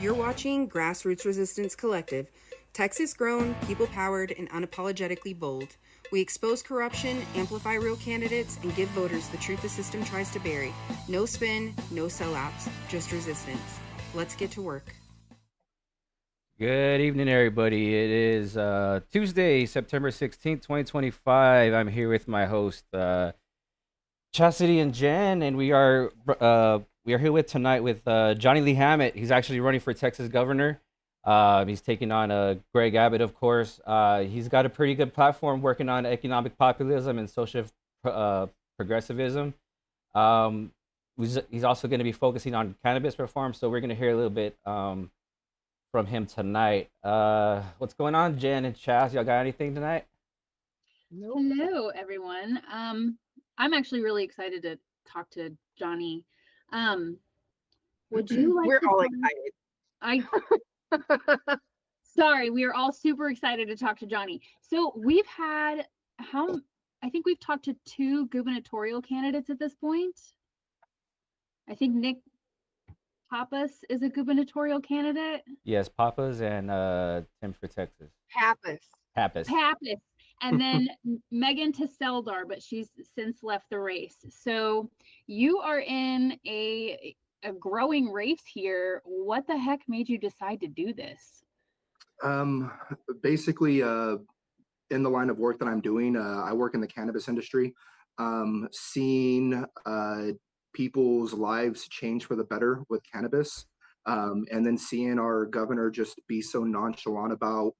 You're watching Grassroots Resistance Collective, Texas grown, people powered, and unapologetically bold. We expose corruption, amplify real candidates, and give voters the truth the system tries to bury. No spin, no sellouts, just resistance. Let's get to work. Good evening, everybody. It is Tuesday, September 16th, 2025. I'm here with my host, Chastity and Jen, and we are here with tonight with Johnny Lee Hammitt. He's actually running for Texas governor. He's taking on Greg Abbott, of course. He's got a pretty good platform working on economic populism and social progressivism. Um, he's also going to be focusing on cannabis reform, so we're going to hear a little bit from him tonight. What's going on, Jen and Chaz? Y'all got anything tonight? Nope. Hello, everyone. I'm actually really excited to talk to Johnny. Would you like We're to all excited. excited. Sorry, we are all super excited to talk to Johnny. So we've had I think we've talked to 2 gubernatorial candidates at this point. I think Nick Pappas is a gubernatorial candidate. Yes, Papas and Tim for Texas. Pappas. Pappas. And then Megan Tasseldar, but she's since left the race. So you are in a growing race here. What the heck made you decide to do this? Basically, in the line of work that I'm doing, I work in the cannabis industry. Seeing people's lives change for the better with cannabis, and then seeing our governor just be so nonchalant about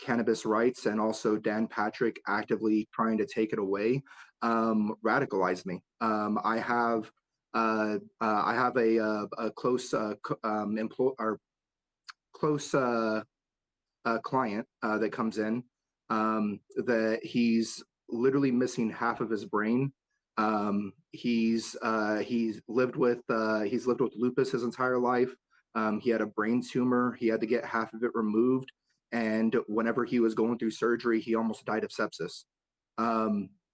cannabis rights, and also Dan Patrick actively trying to take it away, radicalized me. I have a close client that comes in, that he's literally missing half of his brain. He's lived with lupus his entire life. He had a brain tumor. He had to get half of it removed, and whenever he was going through surgery, he almost died of sepsis.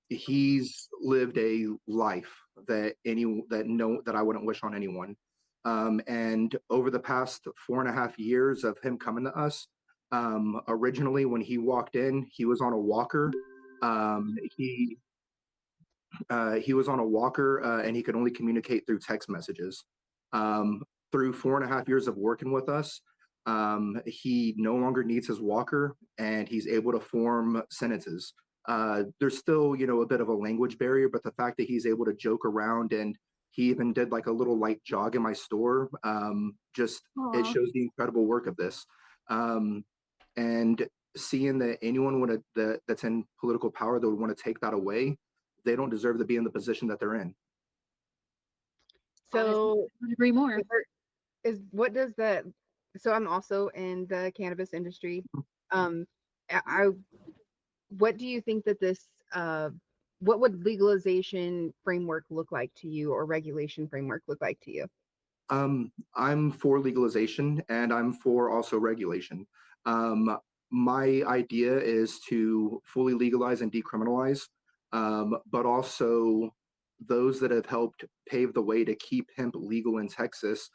He's lived a life that I wouldn't wish on anyone. And over the past 4.5 years of him coming to us, originally when he walked in, he was on a walker. He was on a walker, and he could only communicate through text messages. Through 4.5 years of working with us, he no longer needs his walker, and he's able to form sentences. There's still, a bit of a language barrier, but the fact that he's able to joke around, and he even did like a little light jog in my store, it shows the incredible work of this. And seeing that anyone that's in political power that would want to take that away, they don't deserve to be in the position that they're in. So I agree more. So I'm also in the cannabis industry. What do you think that this what would legalization framework look like to you, or regulation framework look like to you? I'm for legalization, and I'm for also regulation. My idea is to fully legalize and decriminalize, but also those that have helped pave the way to keep hemp legal in Texas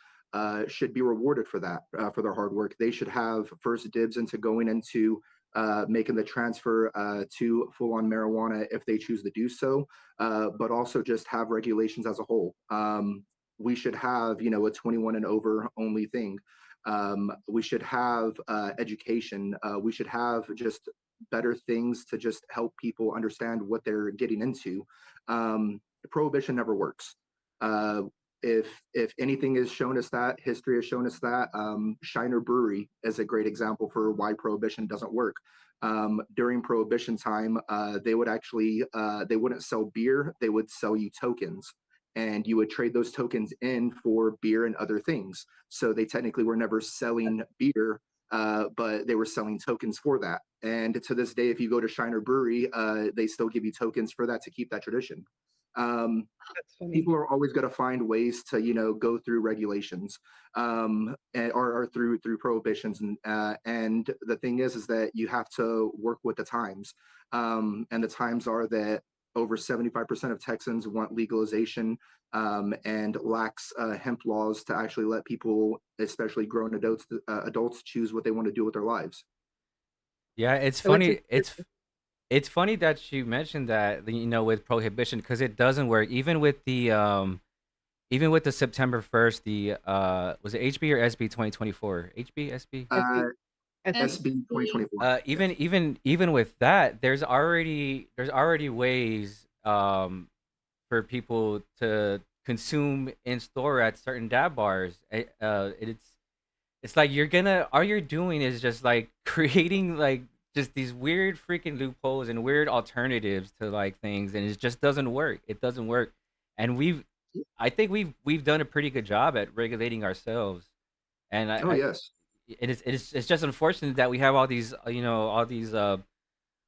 should be rewarded for that, for their hard work. They should have first dibs into going into making the transfer to full-on marijuana if they choose to do so, but also just have regulations as a whole. We should have, a 21 and over only thing. We should have education. We should have just better things to just help people understand what they're getting into. Prohibition never works. If anything has shown us that, history has shown us that. Shiner Brewery is a great example for why prohibition doesn't work. During prohibition time, they wouldn't sell beer, they would sell you tokens, and you would trade those tokens in for beer and other things. So they technically were never selling beer, but they were selling tokens for that. And to this day, if you go to Shiner Brewery, they still give you tokens for that to keep that tradition. People are always going to find ways to, go through regulations, or through prohibitions, and the thing is that you have to work with the times, and the times are that over 75% of Texans want legalization, and lacks hemp laws to actually let people, especially grown adults, choose what they want to do with their lives. Yeah, it's Which is funny. It's funny that you mentioned that, with prohibition, because it doesn't work. Even with the September 1st, the was it HB or SB 2024? HB, SB? Uh, SB. SB 2024. Even with that, there's already ways for people to consume in store at certain dab bars. It's like all you're doing is just like creating like just these weird freaking loopholes and weird alternatives to like things, and it just doesn't work. It doesn't work, and I think we've done a pretty good job at regulating ourselves, and Oh yes. it's just unfortunate that we have all these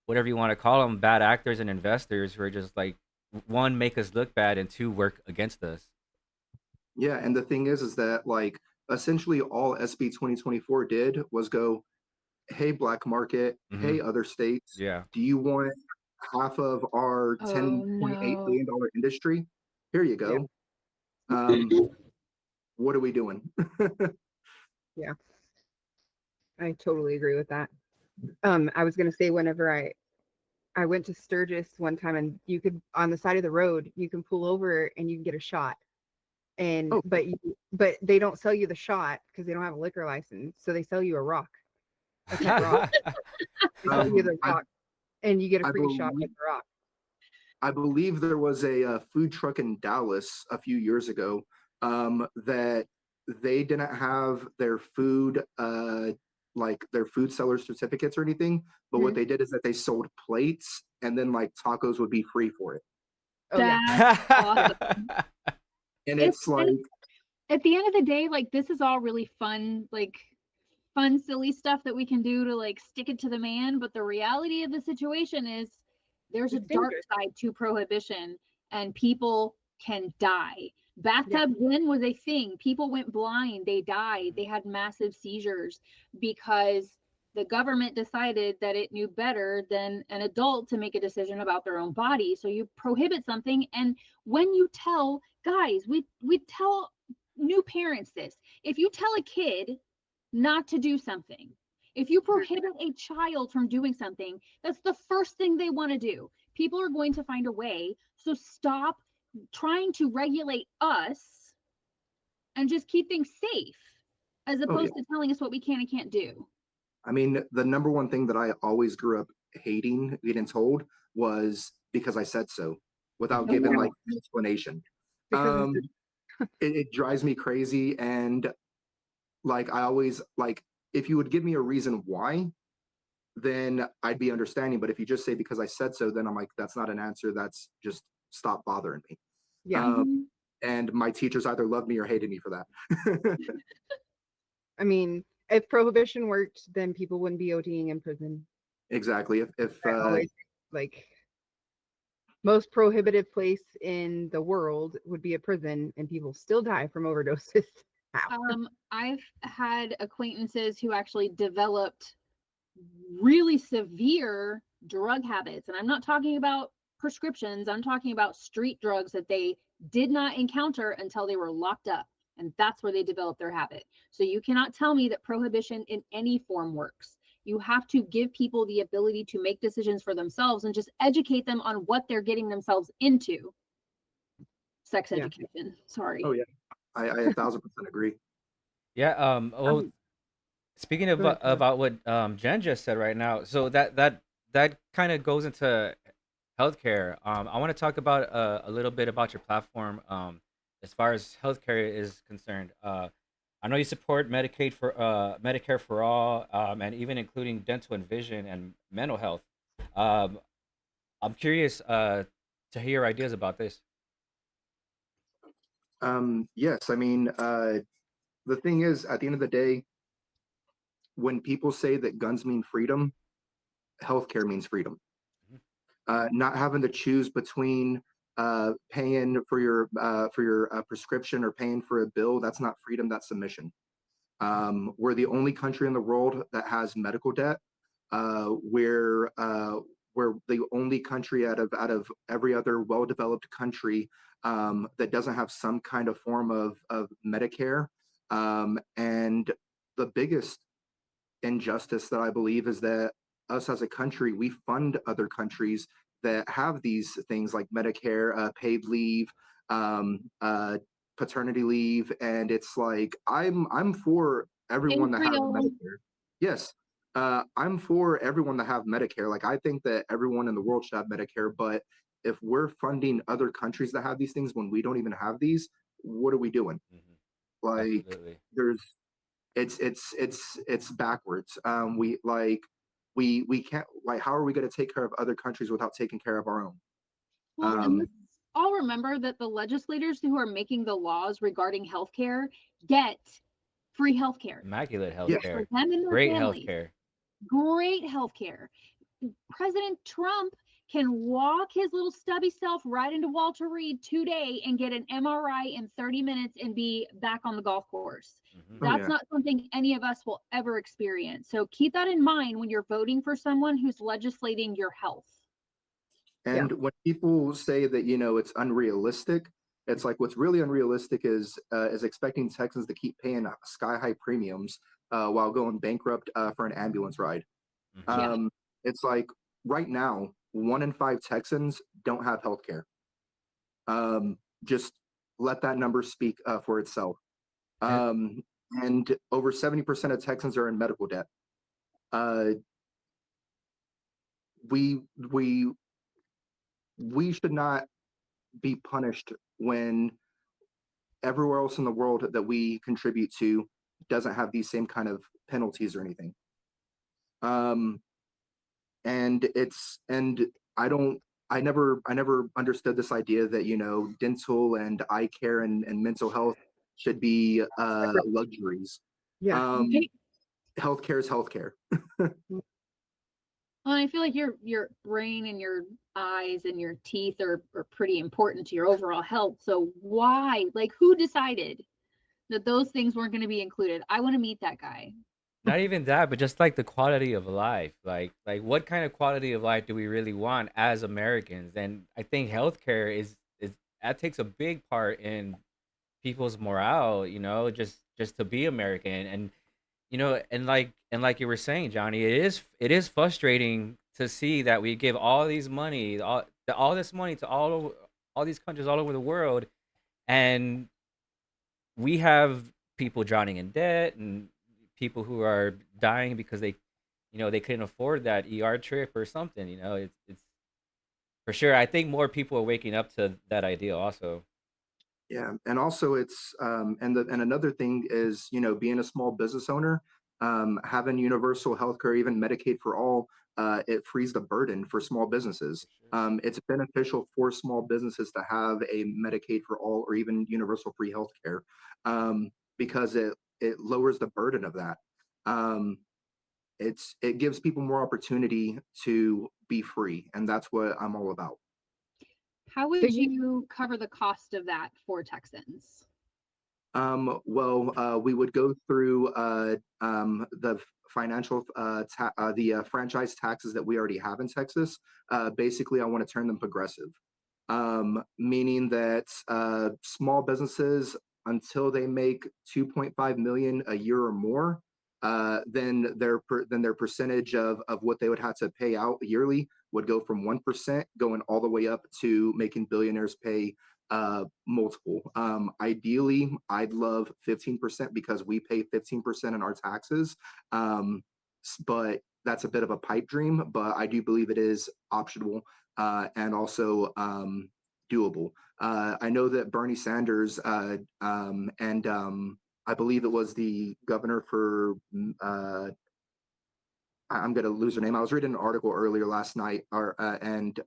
whatever you want to call them, bad actors and investors who are just like, one, make us look bad, and two, work against us. Yeah, and the thing is that like essentially all SB 2024 did was go, hey, black market, Hmm. hey, other states, Yeah. do you want half of our Oh $10.8 no. billion industry? Here you Yeah. go. What are we doing? Yeah, I totally agree with that. I was gonna say whenever I went to Sturgis one time, and you could, on the side of the road, you can pull over and you can get a shot. And Oh, but they don't sell you the shot because they don't have a liquor license. So they sell you a rock, a pet rock. They sell you the I, rock, and you get a I free shot with believe the rock. I believe there was a food truck in Dallas a few years ago, that they didn't have their food, like their food seller certificates or anything, but what Mhm. they did is that they sold plates, and then like tacos would be free for it. Oh yeah, That's awesome. And It's it's like, and at the end of the day, like this is all really fun, like fun, silly stuff that we can do to like stick it to the man. But the reality of the situation is there's a it's dark dangerous. side to prohibition, and people can die. Yeah, Bathtub Glen was a thing. People went blind, they died, they had massive seizures because the government decided that it knew better than an adult to make a decision about their own body. So you prohibit something, and when you tell guys, we tell new parents this. If you tell a kid not to do something, if you prohibit a child from doing something, that's the first thing they want to do. People are going to find a way. So stop trying to regulate us and just keep things safe as oh yeah. opposed to telling us what we can and can't do. I mean, the number one thing that I always grew up hating, getting told, was because I said so, without Oh, giving yeah. like an explanation. because it's Um, it drives me crazy, and like I always like, if you would give me a reason why, then I'd be understanding. But if you just say because I said so, then I'm like, that's not an answer. That's just stop bothering me. yeah. Um, Mhm. and my teachers either loved me or hated me for that. I mean, if prohibition worked, then people wouldn't be ODing in prison. Exactly. If I always like most prohibitive place in the world would be a prison, and people still die from overdoses. How? I've had acquaintances who actually developed really severe drug habits. And I'm not talking about prescriptions, I'm talking about street drugs that they did not encounter until they were locked up. And that's where they developed their habit. So you cannot tell me that prohibition in any form works. You have to give people the ability to make decisions for themselves and just educate them on what they're getting themselves into. Sex Yeah. education. Sorry. oh yeah, I 1,000% agree. Yeah. Well, speaking of Go ahead, Tyler. about what Jen just said right now, so that kind of goes into healthcare. I want to talk about a little bit about your platform as far as healthcare is concerned. I know you support Medicare for all, and even including dental and vision and mental health. Um, I'm curious to hear your ideas about this. Yes, I mean, the thing is, at the end of the day, when people say that guns mean freedom, healthcare means freedom. Mhm. Not having to choose between paying for your prescription or paying for a bill, that's not freedom, that's submission. We're the only country in the world that has medical debt, where we're the only country out of every other well-developed country that doesn't have some kind of form of Medicare. And the biggest injustice that I believe is that us as a country, we fund other countries that have these things like Medicare, paid leave, paternity leave, and it's like I'm for everyone to have Israel. Medicare. Yes, I'm for everyone to have Medicare. Like I think that everyone in the world should have Medicare, but if we're funding other countries that have these things when we don't even have these, what are we doing? Like Absolutely. there's it's backwards. We can't, like, how are we going to take care of other countries without taking care of our own? Well, and Um, let's all remember that the legislators who are making the laws regarding healthcare get free healthcare. Immaculate yeah, For healthcare. them and their Great families. healthcare. Great healthcare. President Trump can walk his little stubby self right into Walter Reed today and get an MRI in 30 minutes and be back on the golf course. Mm-hmm. oh That's yeah. not something any of us will ever experience. So keep that in mind when you're voting for someone who's legislating your health. Yeah. And when people say that, it's unrealistic, it's like what's really unrealistic is expecting Texans to keep paying sky high premiums while going bankrupt for an ambulance ride. Mm-hmm. Yeah. It's like right now, 1 in 5 Texans don't have health care. Just let that number speak for itself. And over 70% of Texans are in medical debt. Uh, we we we should not be punished when everywhere else in the world that we contribute to doesn't have these same kind of penalties or anything. Um, and I never understood this idea that dental and eye care and mental health should be luxuries. Yeah. Um, healthcare is healthcare. Well, I feel like your brain and your eyes and your teeth are pretty important to your overall health. So why, like, who decided that those things weren't going to be included? I want to meet that guy. Not even that, but just like the quality of life. Like what kind of quality of life do we really want as Americans? And I think healthcare is that takes a big part in people's morale, just to be American. And and like you were saying, Johnny, it is frustrating to see that we give all this money to all these countries all over the world, and we have people drowning in debt and people who are dying because they couldn't afford that ER trip or something. It's for sure. I think more people are waking up to that idea also. Yeah, and also it's and another thing is being a small business owner, having universal healthcare, even Medicaid for all, it frees the burden for small businesses. It's beneficial for small businesses to have a Medicaid for all or even universal free healthcare, because it lowers the burden of that. Um, it gives people more opportunity to be free, and that's what I'm all about. How would you cover the cost of that for Texans? Well, we would go through the financial the franchise taxes that we already have in Texas. Basically, I want to turn them progressive, meaning that small businesses, until they make 2.5 million a year or more, then their percentage of what they would have to pay out yearly would go from 1% going all the way up to making billionaires pay multiple. Ideally, I'd love 15% because we pay 15% in our taxes. But that's a bit of a pipe dream, but I do believe it is optional and also doable. I know that Bernie Sanders and I believe it was the governor for I'm going to lose her name. I was reading an article earlier last night, and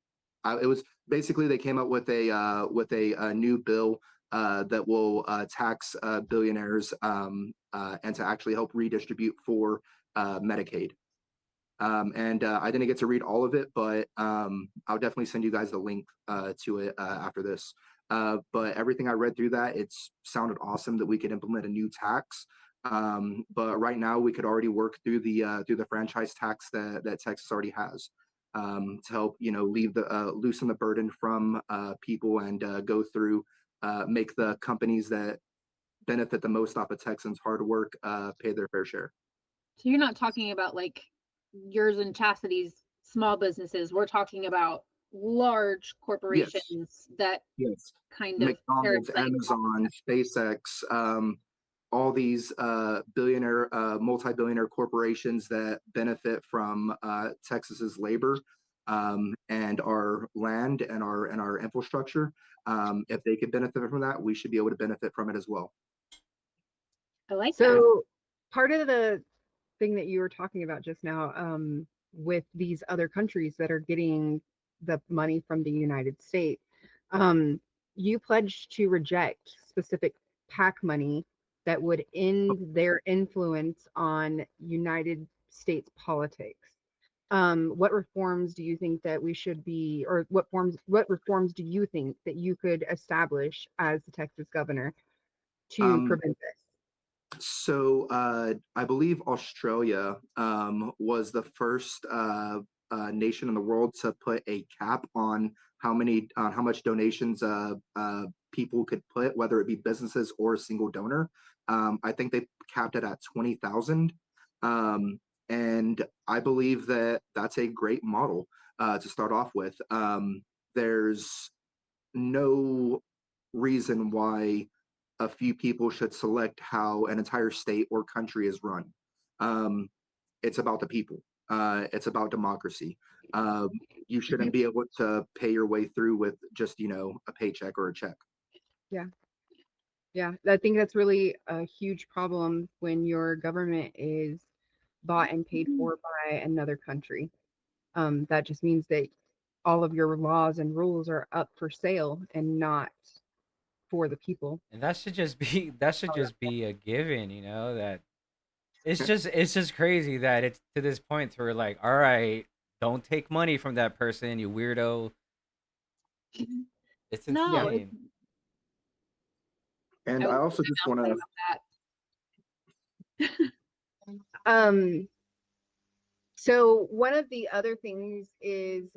it was basically they came up with a new bill that will tax billionaires and to actually help redistribute for Medicaid. And I didn't get to read all of it, but I'll definitely send you guys the link to it after this. But everything I read through that, it sounded awesome that we could implement a new tax. But right now we could already work through the franchise tax that Texas already has. to help, loosen the burden from people and go through, make the companies that benefit the most off of Texans' hard work pay their fair share. So you're not talking about like yours and Chastity's small businesses. We're talking about large corporations that Yes. kind of McDonald's, Amazon, SpaceX, all these billionaire, multi-billionaire corporations that benefit from Texas's labor and our land and our infrastructure. If they could benefit from that, we should be able to benefit from it as well. I like that. So part of the thing that you were talking about just now, with these other countries that are getting the money from the United States, you pledged to reject specific PAC money that would end their influence on United States politics. What reforms do you think that we should be, or what reforms do you think that you could establish as the Texas governor to prevent this? So I believe Australia was the first nation in the world to put a cap on how much donations people could put, whether it be businesses or a single donor. I think they capped it at 20,000. And I believe that that's a great model to start off with. There's no reason why a few people should select how an entire state or country is run. It's about the people. It's about democracy. You shouldn't be able to pay your way through with just, a paycheck or a check. Yeah, I think that's really a huge problem when your government is bought and paid for by another country. That just means that all of your laws and rules are up for sale and not for the people. And that should just be a given, that it's just crazy that it's to this point to where like, all right, don't take money from that person, you weirdo. It's No, insane. And I also just want to So one of the other things is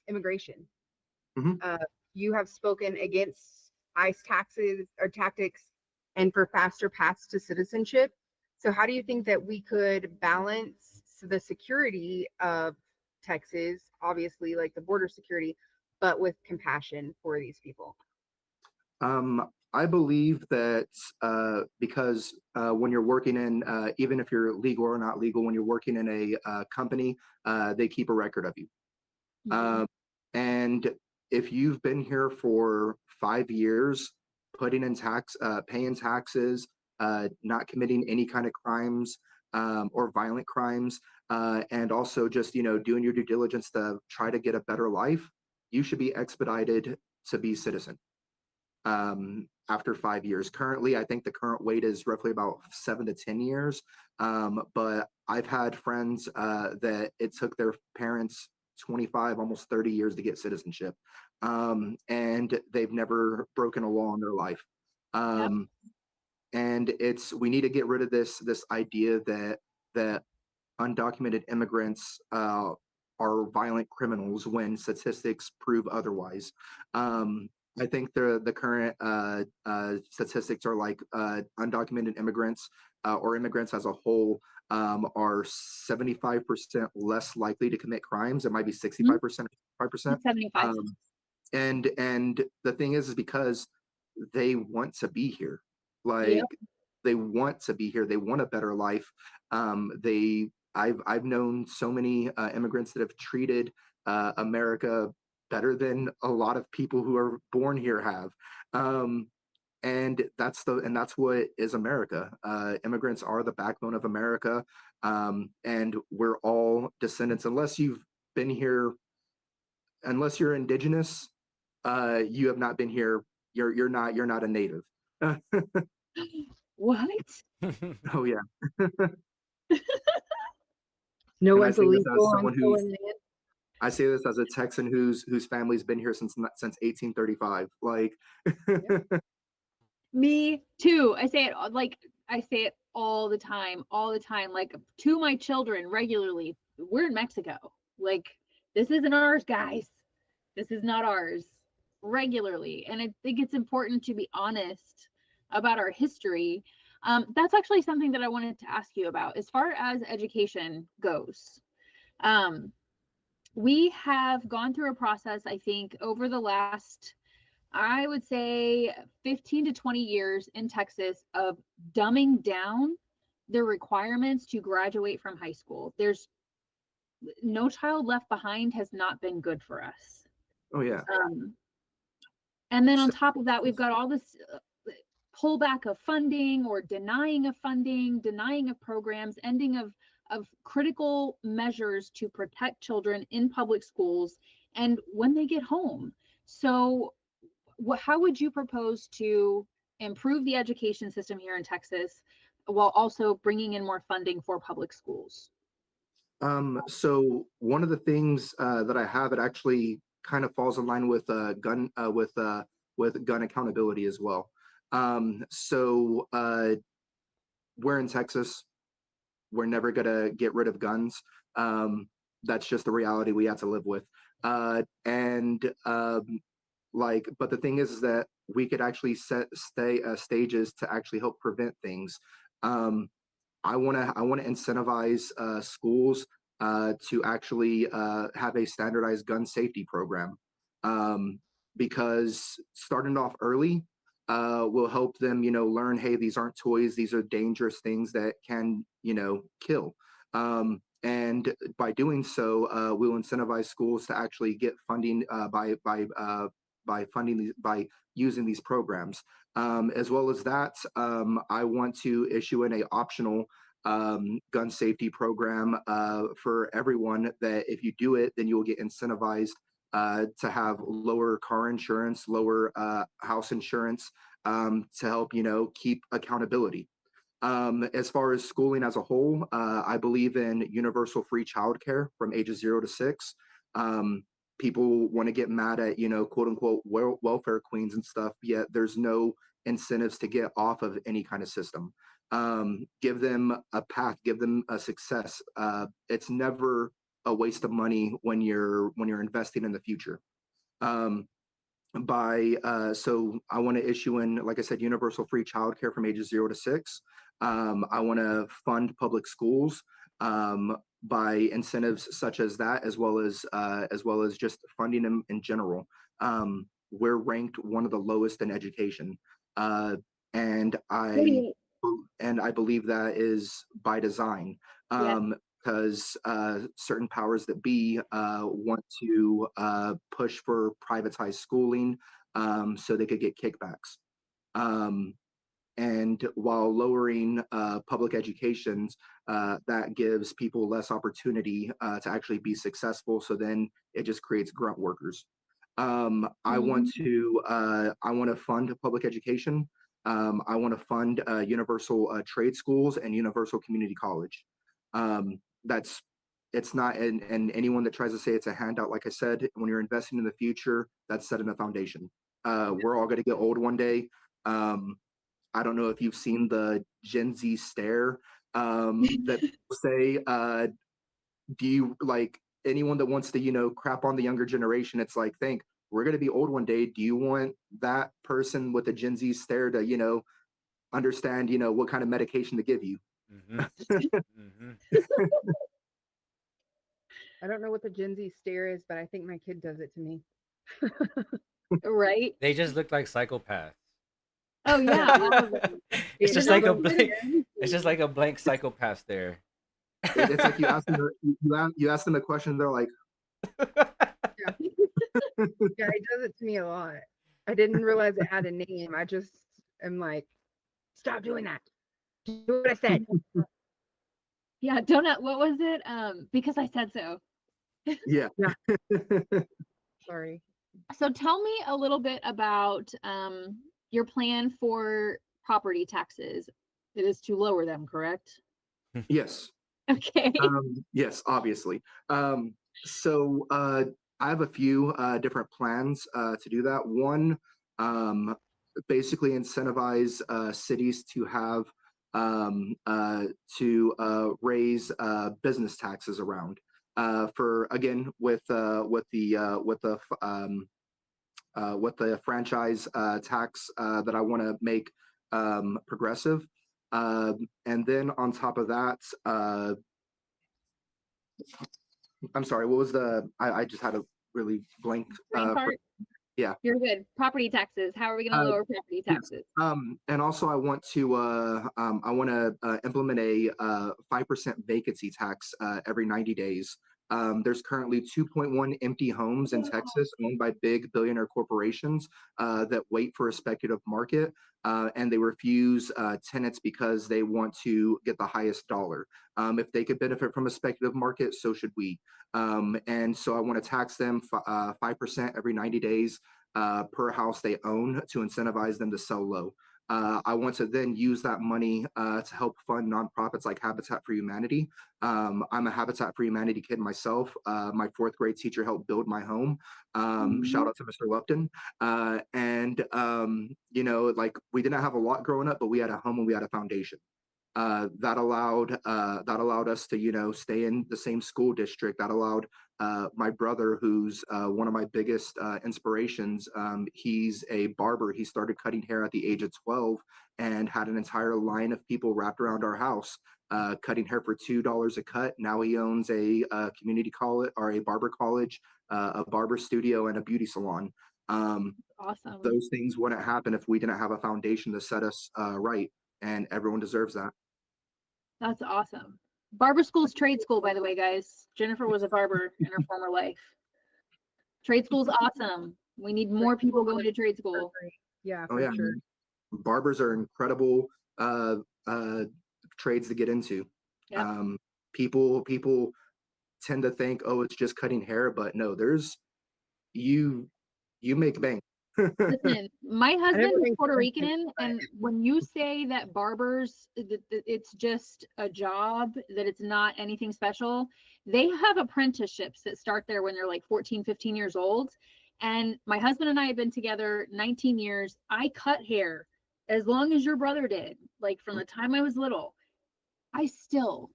immigration. You have spoken against ICE taxes or tactics and for faster paths to citizenship. So how do you think that we could balance the security of Texas, obviously like the border security, but with compassion for these people? I believe that because when you're working in, even if you're legal or not legal, when you're working in a company, they keep a record of you. And if you've been here for 5 years, paying taxes, not committing any kind of crimes or violent crimes, and also just, doing your due diligence to try to get a better life, you should be expedited to be citizen. After 5 years. Currently, I think the current wait is roughly about 7 to 10 years. But I've had friends that it took their parents 25, almost 30 years to get citizenship. And they've never broken a law in their life. And we need to get rid of this idea that undocumented immigrants are violent criminals when statistics prove otherwise. I think the current statistics are like undocumented immigrants or immigrants as a whole are 75% less likely to commit crimes. It might be 65%, 5%. 75. And the thing is because they want to be here. Like they want to be here. They want a better life. I've known so many immigrants that have treated America better than a lot of people who are born here have. And that's what is America. Immigrants are the backbone of America. And we're all descendants, unless you've been here, unless you're indigenous, you have not been here. You're not a native. What? Oh yeah. No one's illegal. I say this as a Texan whose family's been here since 1835. Like, Me too. I say it all the time, like to my children regularly. We're in Mexico. Like this isn't ours, guys. This is not ours, regularly. And I think it's important to be honest about our history. That's actually something that I wanted to ask you about as far as education goes. We have gone through a process, I think, over the last, I would say, 15 to 20 years in Texas of dumbing down the requirements to graduate from high school. There's No Child Left Behind has not been good for us. Oh yeah. And then on top of that, we've got all this pullback of funding or denying of funding, denying of programs, ending of critical measures to protect children in public schools and when they get home. So how would you propose to improve the education system here in Texas while also bringing in more funding for public schools? So one of the things that I have, it actually kind of falls in line with gun accountability as well. We're in Texas. We're never gonna get rid of guns. That's just the reality we have to live with. But the thing is that we could actually set stages to actually help prevent things. I want to incentivize schools to actually have a standardized gun safety program, because starting off early will help them, learn, hey, these aren't toys; these are dangerous things that can, kill. And by doing so, we'll incentivize schools to actually get funding by using these programs. As well as that, I want to issue in a optional gun safety program for everyone, that if you do it, then you will get incentivized to have lower car insurance, lower house insurance, to help, keep accountability. As far as schooling as a whole, I believe in universal free childcare from ages 0 to 6. People want to get mad at, quote unquote, welfare queens and stuff, yet there's no incentives to get off of any kind of system. Give them a path, give them a success. It's never a waste of money when you're investing in the future. So I want to issue in, like I said, universal free childcare from ages 0 to 6. I want to fund public schools by incentives such as that, as well as just funding them in general. We're ranked one of the lowest in education, and I believe that is by design. Because certain powers that be want to push for privatized schooling, so they could get kickbacks. And while lowering public educations, that gives people less opportunity to actually be successful. So then it just creates grunt workers. I want to fund public education. I want to fund universal trade schools and universal community college. It's not, and anyone that tries to say it's a handout, like I said, when you're investing in the future, that's setting a foundation. We're all going to get old one day. I don't know if you've seen the Gen Z stare that say, do you, like, anyone that wants to, crap on the younger generation? It's like, think, we're going to be old one day. Do you want that person with the Gen Z stare to, understand, what kind of medication to give you? I don't know what the Gen Z stare is, but I think my kid does it to me. Right? They just look like psychopaths. Oh yeah. It's just like a blank psychopath stare. It's like you ask them a question, they're like, Yeah. Yeah, he does it to me a lot. I didn't realize it had a name. I just am like, stop doing that. Do what I said. Yeah, donut. What was it? Because I said so. yeah. Sorry. So tell me a little bit about your plan for property taxes. It is to lower them, correct? Yes. Okay. Yes, obviously. So I have a few different plans to do that. One, basically incentivize cities to have to raise business taxes around. for again with the franchise tax that I want to make progressive. And then on top of that, I'm sorry, what was I just had a really blank. Green part? Yeah. You're good. Property taxes. How are we going to lower property taxes? And also I want to implement a 5% vacancy tax every 90 days. There's currently 2.1 empty homes in Texas owned by big billionaire corporations that wait for a speculative market, and they refuse tenants because they want to get the highest dollar. If they could benefit from a speculative market, so should we. And so I want to tax them 5% every 90 days per house they own to incentivize them to sell low. I want to then use that money to help fund nonprofits like Habitat for Humanity. I'm a Habitat for Humanity kid myself. My fourth grade teacher helped build my home. Shout out to Mr. Lupton. And you know, like we didn't have a lot growing up, but we had a home and we had a foundation. That allowed us to, you know, stay in the same school district. That allowed my brother, who's one of my biggest inspirations. He's a barber. He started cutting hair at the age of 12 and had an entire line of people wrapped around our house cutting hair for $2 a cut. Now he owns a community college or a barber college, a barber studio, and a beauty salon. Awesome. Those things wouldn't happen if we didn't have a foundation to set us right, and everyone deserves that. That's awesome. Barber school's trade school, by the way, guys. Jennifer was a barber in her former life. Trade school's awesome. We need more people going to trade school. Yeah, Oh for yeah, sure. barbers are incredible trades to get into. Yep. People tend to think, oh, it's just cutting hair, but no, there's you make bank. Listen, my husband is think Puerto so. Rican, and when you say that barbers, it's just a job, that it's not anything special, they have apprenticeships that start there when they're like 14, 15 years old. And my husband and I have been together 19 years. I cut hair as long as your brother did, like from the time I was little. I still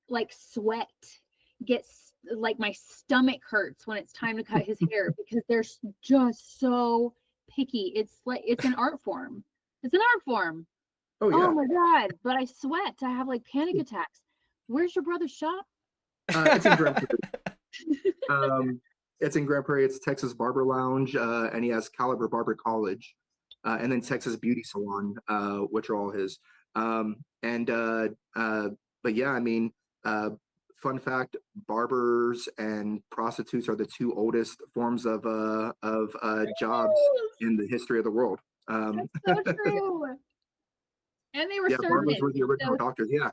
like sweat, like my stomach hurts when it's time to cut his hair because they're just so picky. It's like it's an art form. It's an art form. Oh yeah. Oh my god! But I sweat. I have like panic attacks. Where's your brother's shop? It's in Grand Prairie. It's in Grand Prairie. It's Texas Barber Lounge, and he has Caliber Barber College, and then Texas Beauty Salon, which are all his. But yeah, I mean, fun fact: barbers and prostitutes are the two oldest forms of jobs in the history of the world. That's so true. And they were Yeah, barbers servants. were the original So doctors. Yeah.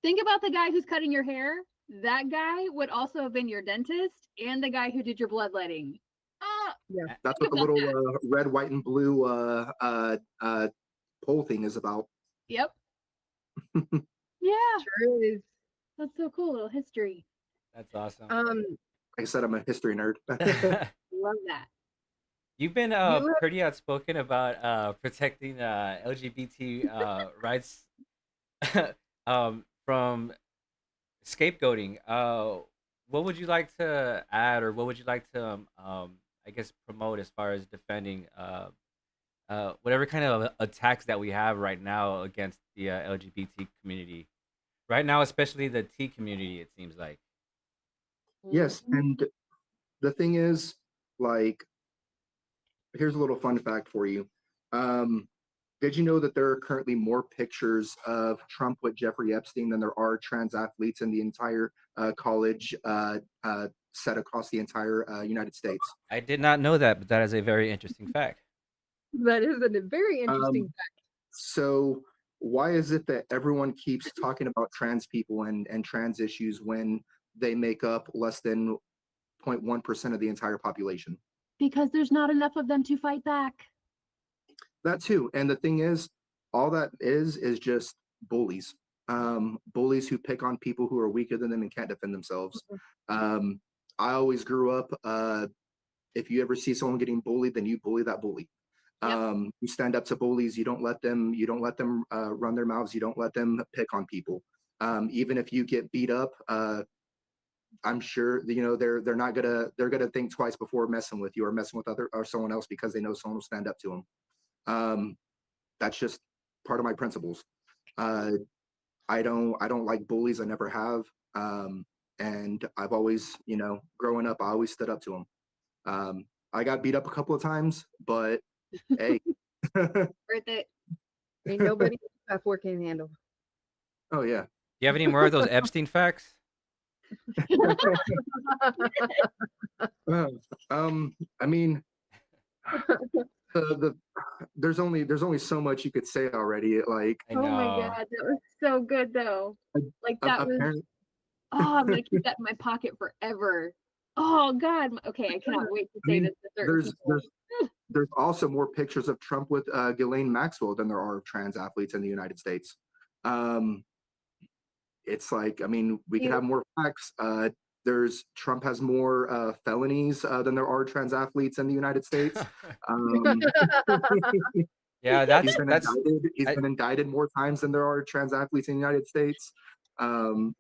think about the guy who's cutting your hair. That guy would also have been your dentist and the guy who did your bloodletting. That's Think what the about little red, white, and blue pole thing is about. Yep. Yeah. Sure is. That's so cool. Little history. That's awesome. Like I said, I'm a history nerd. Love that. You've been pretty outspoken about protecting LGBT rights from scapegoating. What would you like to add, or what would you like to, I guess, promote as far as defending whatever kind of attacks that we have right now against the LGBT community? Right now, especially the T community, it seems like. Yes, and the thing is, like, here's a little fun fact for you. Did you know that there are currently more pictures of Trump with Jeffrey Epstein than there are trans athletes in the entire college set across the entire United States? I did not know that, but that is a very interesting fact. That is a very interesting fact. So why is it that everyone keeps talking about trans people and trans issues when they make up less than 0.1% of the entire population? Because there's not enough of them to fight back. That too. And the thing is, all that is just bullies. Bullies who pick on people who are weaker than them and can't defend themselves. I always grew up, if you ever see someone getting bullied, then you bully that bully. Yep. You stand up to bullies. You don't let them run their mouths. You don't let them pick on people. Even if you get beat up, I'm sure they're not gonna think twice before messing with you or messing with other or someone else because they know someone will stand up to them. That's just part of my principles. I don't like bullies. I never have. And I've always, growing up, I always stood up to them. I got beat up a couple of times, but hey. Worth it. Ain't nobody tough working handle. Oh yeah. Do you have any more of those Epstein facts? I mean, the there's only so much you could say already. Like, I Oh my know. god, that was so good though. Like that was. apparently, Oh, I'm gonna keep that in my pocket forever. Oh God. Okay, I cannot wait to I say mean, this to certain people. there's also more pictures of Trump with Ghislaine Maxwell than there are of trans athletes in the United States. Um, it's like, I mean, we could have more facts. Trump has more felonies than there are trans athletes in the United States. Um, Yeah, he's been indicted. He's I- been indicted more times than there are trans athletes in the United States. Yeah.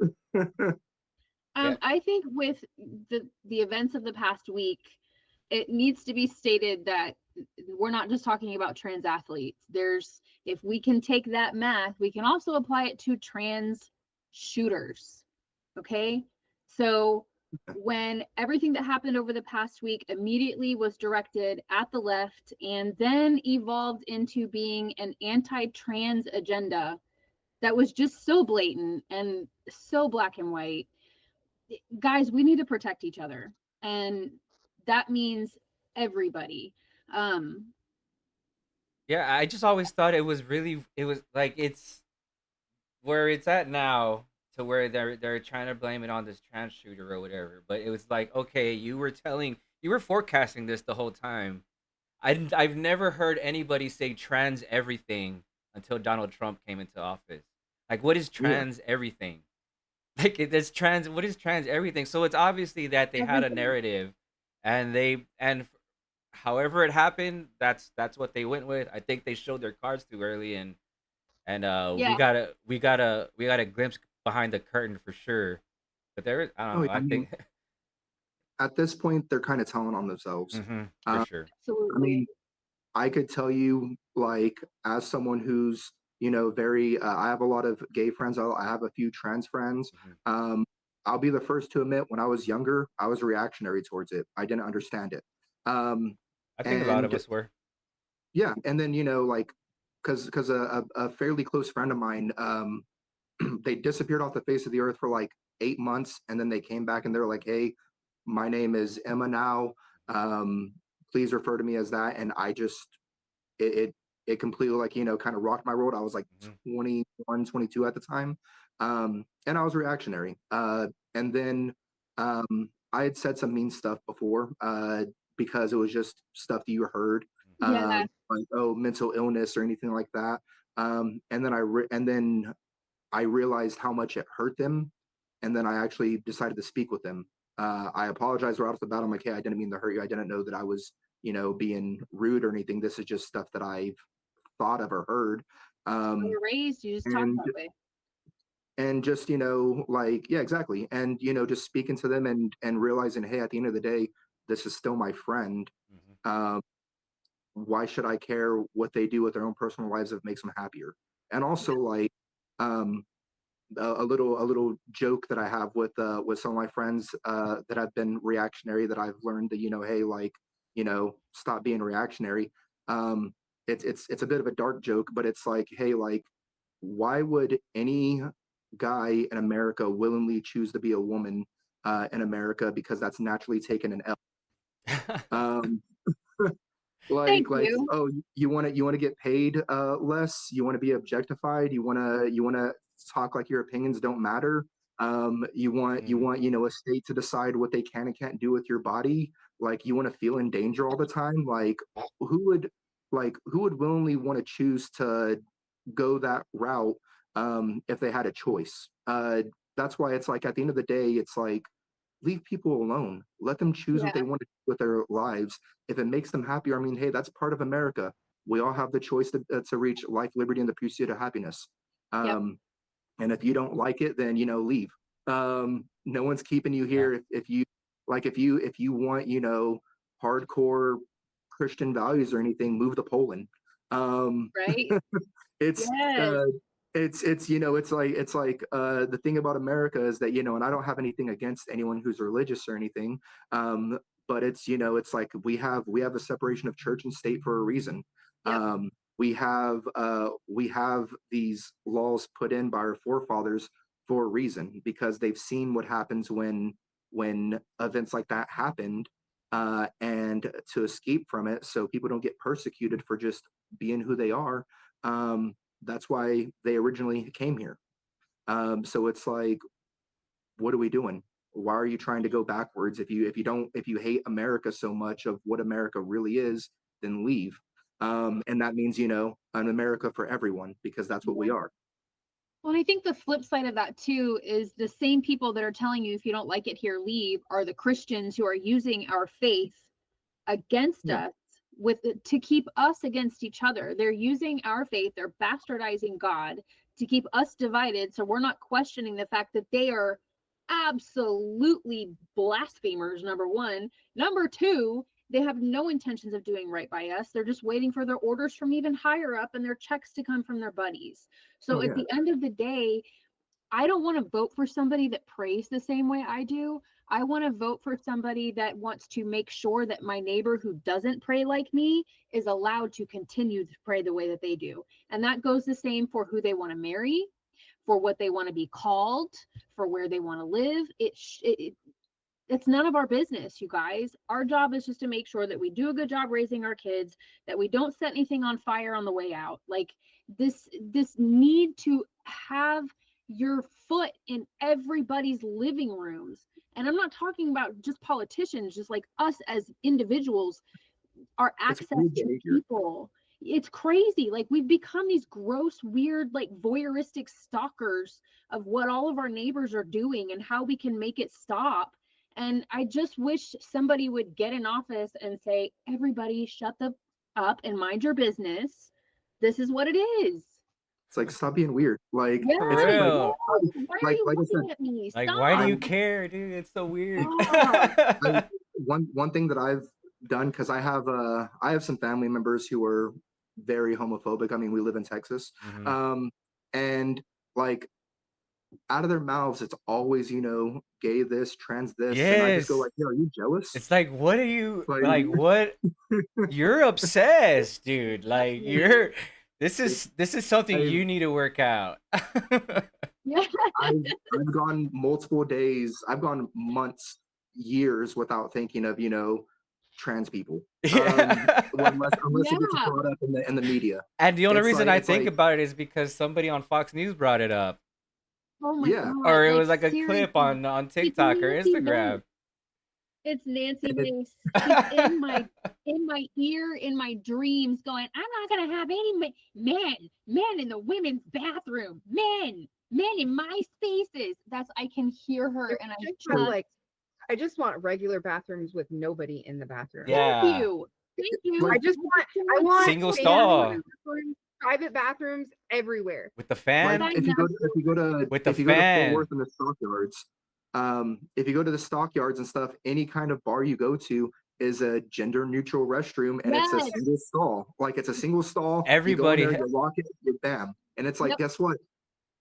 I think with the events of the past week, it needs to be stated that we're not just talking about trans athletes. If we can take that math, we can also apply it to trans shooters. Okay? So when everything that happened over the past week immediately was directed at the left and then evolved into being an anti-trans agenda that was just so blatant and so black and white, guys, we need to protect each other, and that means everybody. um yeah, I just always thought it was like it's where it's at now to where they're trying to blame it on this trans shooter or whatever. But it was like, okay, you were forecasting this the whole time. I've never heard anybody say trans everything until Donald Trump came into office. Like, what is Yeah. trans everything? Like, it's trans. What is trans everything? So it's obviously that they had a Everything. narrative, and however it happened, that's what they went with. I think they showed their cards too early, and Yeah. we got a glimpse behind the curtain for sure. But I don't know. I I mean, think at this point, they're kind of telling on themselves. for Uh, sure. I Absolutely. mean, I could tell you, like, as someone who's, very, I have a lot of gay friends. I have a few trans friends. Mhm. I'll be the first to admit, when I was younger, I was reactionary towards it. I didn't understand it. I think a lot of And us were. yeah, and then, like, because a fairly close friend of mine, they disappeared off the face of the earth for like 8 months, and then they came back and they're like, "Hey, my name is Emma now. Um, Please refer to me as that." And I just it it completely, like, kind of rocked my world. I was like Mhm. 21, 22 at the time, and I was reactionary. And then I had said some mean stuff before, because it was just stuff that you heard, Yeah. like, oh, mental illness or anything like that. And then I realized how much it hurt them, and then I actually decided to speak with them. I apologized right off the bat. I'm like, "Hey, I didn't mean to hurt you. I didn't know that I was, being rude or anything. This is just stuff that I've thought of or heard." When Um, you're raised, you just talk and that way. and just, like, yeah, exactly. And just speaking to them and realizing, hey, at the end of the day, this is still my friend. Mhm. Um, why should I care what they do with their own personal lives if it makes them happier? And also, like, um, a little joke that I have with some of my friends that have been reactionary, that I've learned that, hey, like, stop being reactionary. Um, it's a bit of a dark joke, but it's like, hey, like, why would any guy in America willingly choose to be a woman in America, because that's naturally taken an L. Um, Thank like, you. oh, you want to get paid less, you want to be objectified, you want to talk like your opinions don't matter, you want a state to decide what they can and can't do with your body, like, you want to feel in danger all the time, like, who would who would willingly want to choose to go that route, if they had a choice? That's why it's like, at the end of the day, it's like, leave people alone. Let them choose what Yeah. they want to do with their lives. If it makes them happier, I mean, hey, that's part of America. We all have the choice to reach life, liberty, and the pursuit of happiness. Yep. And if you don't like it, then, leave. No one's keeping you here. If you want, hardcore Christian values or anything, move to Poland. Right? it's Yes. The thing about America is that, and I don't have anything against anyone who's religious or anything, but it's like we have a separation of church and state for a reason. Yep. We have these laws put in by our forefathers for a reason, because they've seen what happens when events like that happened, and to escape from it so people don't get persecuted for just being who they are. That's why they originally came here. So it's like, what are we doing? Why are you trying to go backwards? If you hate America so much of what America really is, then leave. And that means, an America for everyone, because that's what we are. Well, and I think the flip side of that too is the same people that are telling you if you don't like it here, leave, are the Christians who are using our faith against us to keep us against each other. They're using our faith, they're bastardizing God to keep us divided, so we're not questioning the fact that they are absolutely blasphemers, number one. Number two, they have no intentions of doing right by us. They're just waiting for their orders from even higher up and their checks to come from their buddies. So at the end of the day, I don't want to vote for somebody that prays the same way I do. I want to vote for somebody that wants to make sure that my neighbor who doesn't pray like me is allowed to continue to pray the way that they do. And that goes the same for who they want to marry, for what they want to be called, for where they want to live. It's none of our business, you guys. Our job is just to make sure that we do a good job raising our kids, that we don't set anything on fire on the way out. Like this need to have your foot in everybody's living rooms. And I'm not talking about just politicians, just like us as individuals, our access to people. It's crazy. Like we've become these gross, weird, like voyeuristic stalkers of what all of our neighbors are doing and how we can make it stop. And I just wish somebody would get in office and say, everybody shut the up and mind your business. This is what it is. It's like, stop being weird. Like, Yeah, For real. why are you looking at me? Like, Stop. why do you care, dude? It's so weird. One thing that I've done, because I have some family members who are very homophobic. I mean, we live in Texas. And like, out of their mouths, it's always, gay this, trans this. And I just go like, are you jealous? It's like, what are you, like what? You're obsessed, dude. Like, this is something you need to work out. I've gone multiple days. I've gone months, years without thinking of, trans people. Unless it gets brought up in the media. And the only reason I think about it is because somebody on Fox News brought it up. Oh my God. Or it was like a clip on TikTok or Instagram. It's Nancy Mace. She's in my ear, in my dreams, going, I'm not gonna have any men in the women's bathroom, men in my spaces. I can hear her, and I just want regular bathrooms with nobody in the bathroom. Yeah. Thank you. I want single stall. Private bathrooms everywhere. With the fan? Like, if you go to Fort Worth and the stockyards, if you go to the stockyards and stuff, any kind of bar you go to is a gender neutral restroom, and it's a single stall. Like, it's a single stall. Everybody, you lock it, you bam, and it's like, guess what?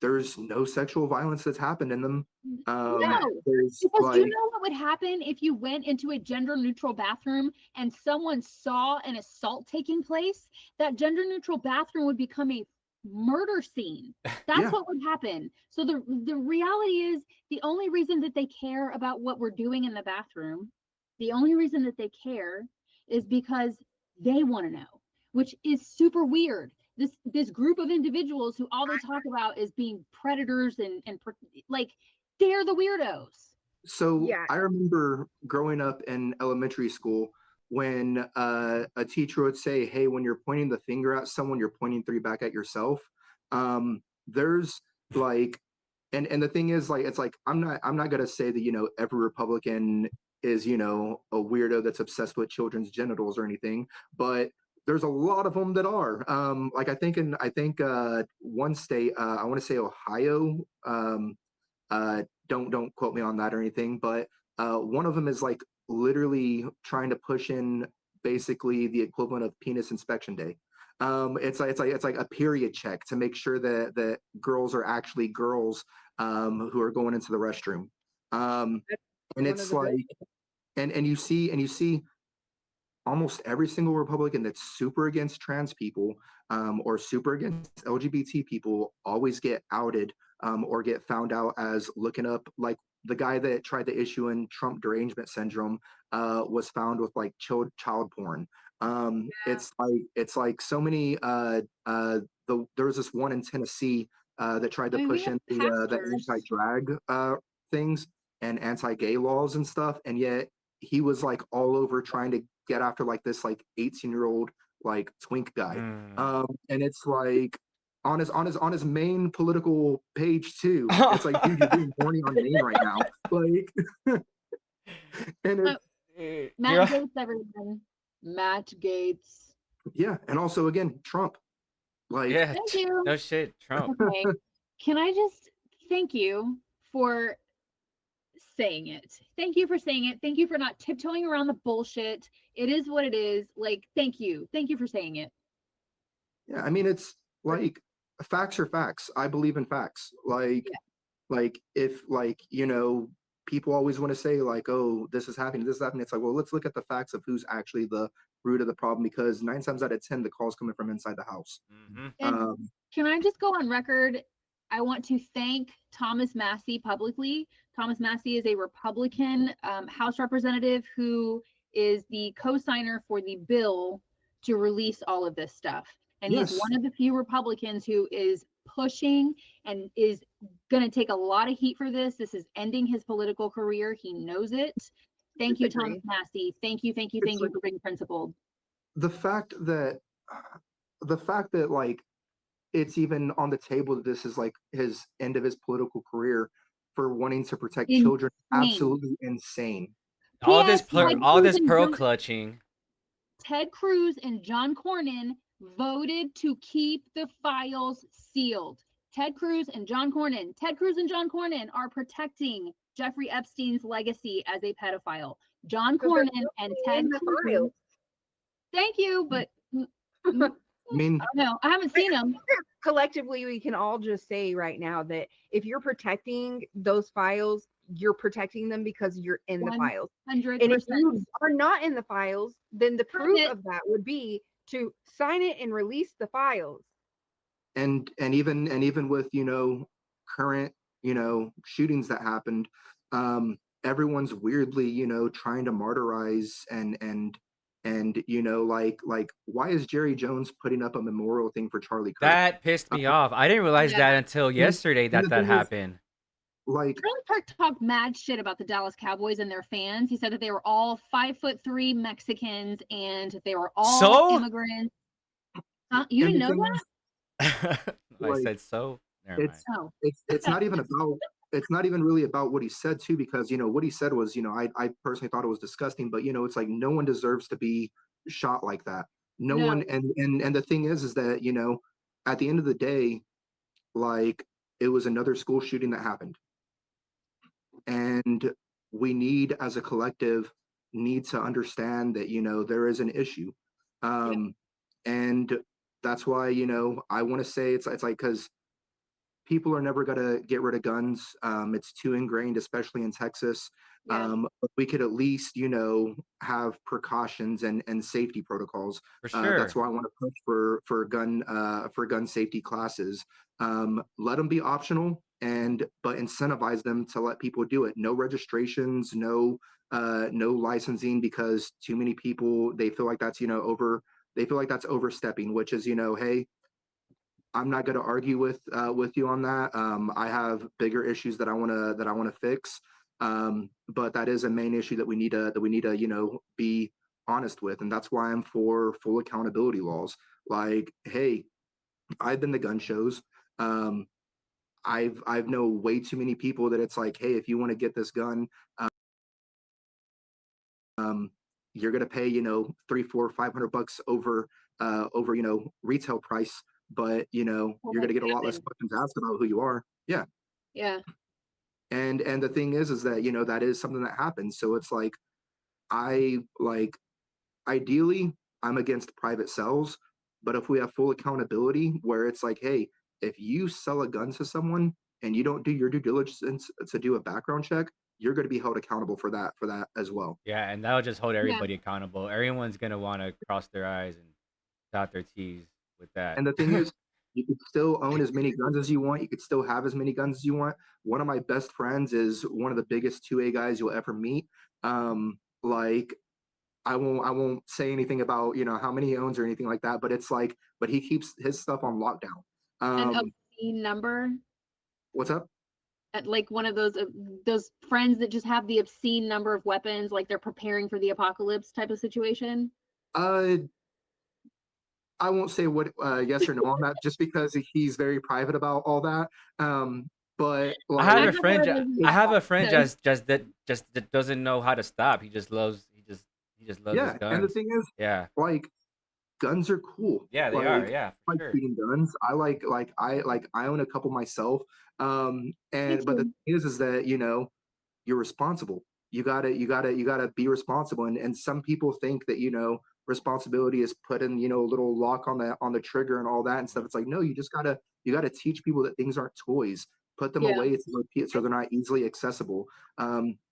There's no sexual violence that's happened in them. No, because you know what would happen if you went into a gender neutral bathroom and someone saw an assault taking place? That gender neutral bathroom would become a murder scene. That's what would happen. So the reality is, the only reason that they care about what we're doing in the bathroom, the only reason that they care is because they want to know, which is super weird. This group of individuals who all they talk about is being predators and like, they're the weirdos. So I remember growing up in elementary school when a teacher would say, hey, when you're pointing the finger at someone, you're pointing 3 back at yourself. There's like, and the thing is, like, it's like, I'm not gonna say that, every Republican is, a weirdo that's obsessed with children's genitals or anything, but there's a lot of them that are. Like, I think one state, I want to say Ohio, Don't quote me on that or anything, but one of them is like literally trying to push in basically the equivalent of penis inspection day. It's like a period check to make sure that girls are actually girls who are going into the restroom. That's And one of it's the like, and you see almost every single Republican that's super against trans people or super against LGBT people always get outed or get found out as looking up, like the guy that tried to issue in Trump derangement syndrome was found with like child porn. It's like so many. There was this one in Tennessee that tried to I mean, we push have in the pastors. anti-drag things and anti-gay laws and stuff, and yet he was like all over trying to get after like this like 18-year-old like twink guy. And it's like on his main political page too. It's like, dude, you're being horny on Maine right now. Like and Oh, it's Matt Gates, everyone. Matt Gates. yeah, and also again, Trump. Like Yeah, Thank you. no shit, Trump. Okay. Can I just thank you for saying it? Thank you for saying it. Thank you for not tiptoeing around the bullshit. It is what it is. Like, thank you. Thank you for saying it. yeah, I mean it's like facts are facts. I believe in facts. Yeah. Like if like people always want to say like, oh, this is happening, this is happening. It's like, well, let's look at the facts of who's actually the root of the problem, because 9 times out of 10 the call's coming from inside the house. And um can I just go on record? I want to thank Thomas Massey publicly. Thomas Massey is a Republican House representative who is the co-signer for the bill to release all of this stuff. And he's yes, one of the few Republicans who is pushing and is going to take a lot of heat for this. This is ending his political career. He knows it. Thank you, Thomas disagree. Massey. Thank you, thank you, it's thank you like for being principled. the fact that like it's even on the table that this is like his end of his political career for wanting to protect children, Insane. absolutely insane. All this P.S. Ted all Cruz this and pearl John, clutching. Ted Cruz and John Cornyn voted to keep the files sealed. Ted Cruz and John Cornyn. Ted Cruz and John Cornyn are protecting Jeffrey Epstein's legacy as a pedophile. John So they're Cornyn and still Ted in the Cruz. files. Thank you, but I mean, I don't know. I haven't seen them. Collectively, we can all just say right now that if you're protecting those files, you're protecting them because you're in the files. 100%. And if you are not in the files, then the proof it. of that would be to sign it and release the files. and even with current shootings that happened, everyone's weirdly trying to martyrize and like why is Jerry Jones putting up a memorial thing for Charlie Kirk? That pissed me off. I didn't realize Yeah. that until yesterday and the that thing is, happened. like Charlie Kirk talked mad shit about the Dallas Cowboys and their fans. He said that they were all 5'3" Mexicans and they were all So? immigrants. You and didn't the know thing that? is, I like, said so. Never mind. it's Oh, it's not even about it's not even really about what he said too, because what he said was I personally thought it was disgusting, but it's like no one deserves to be shot like that. No no. one. And the thing is that at the end of the day, like, it was another school shooting that happened, and we need, as a collective, need to understand that there is an issue. And that's why I want to say it's like, because people are never going to get rid of guns. It's too ingrained, especially in Texas. Yeah. But we could at least, have precautions and safety protocols. For sure. That's why I want to push for gun safety classes. Let them be optional, but incentivize them to let people do it. No registrations, no licensing, because too many people, they feel like that's they feel like that's overstepping, which is hey, I'm not going to argue with you on that. I have bigger issues that I want to fix. But that is a main issue that we need to be honest with, and that's why I'm for full accountability laws. Like, hey, I've been to gun shows. I've know way too many people that it's like, hey, if you want to get this gun, you're gonna pay $300, $400, $500 over retail price, but you're gonna get a lot less questions asked about who you are. Yeah. Yeah. And the thing is that, you know, that is something that happens. So it's like, I like, ideally, I'm against private sales, but if we have full accountability where it's like, hey, if you sell a gun to someone and you don't do your due diligence to do a background check, you're going to be held accountable for that as well. Yeah, and that'll just hold Yeah. everybody accountable. Everyone's gonna want to cross their I's and dot their T's with that. And the thing is, you could still own as many guns as you want. You could still have as many guns as you want. One of my best friends is one of the biggest 2A guys you'll ever meet. Like, I won't say anything about, you know, how many he owns or anything like that, but it's like, but he keeps his stuff on lockdown. An Um, obscene number what's up? at like one of those friends that just have the obscene number of weapons, like they're preparing for the apocalypse type of situation. Uh, I won't say what yes or no on that, just because he's very private about all that. But I like, have I've a never friend. heard of I have a friend so- that doesn't know how to stop. He just loves his yeah, and the guns. thing is, Yeah, like, guns are cool. yeah, they Like, are. Yeah, I for like sure. shooting guns. I own a couple myself. And but the too. thing is that, you know, you're responsible. You gotta be responsible. And some people think that, you know, responsibility is putting, you know, a little lock on the trigger and all that and stuff. It's like, no, you gotta teach people that things aren't toys. Put them Yeah. away so they're not easily accessible.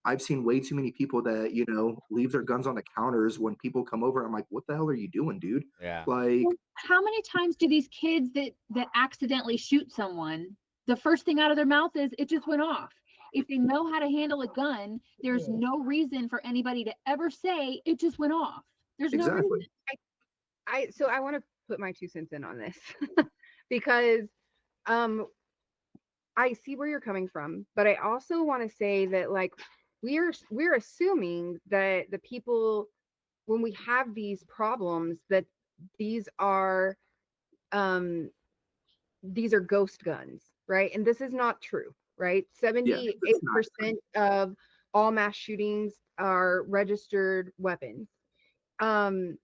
I've seen way too many people that, you know, leave their guns on the counters when people come over. I'm like, what the hell are you doing, dude? Yeah. Like, How many times do these kids that accidentally shoot someone, the first thing out of their mouth is it just went off? If they know how to handle a gun, there's no reason for anybody to ever say it just went off. There's no reason. exactly. So I want to put my 2 cents in on this because I see where you're coming from, but I also want to say that, like, we're assuming that the people, when we have these problems, that these are um ghost guns, right? And this is not true, right? Yeah, it's not. 78% of all mass shootings are registered weapons. Um,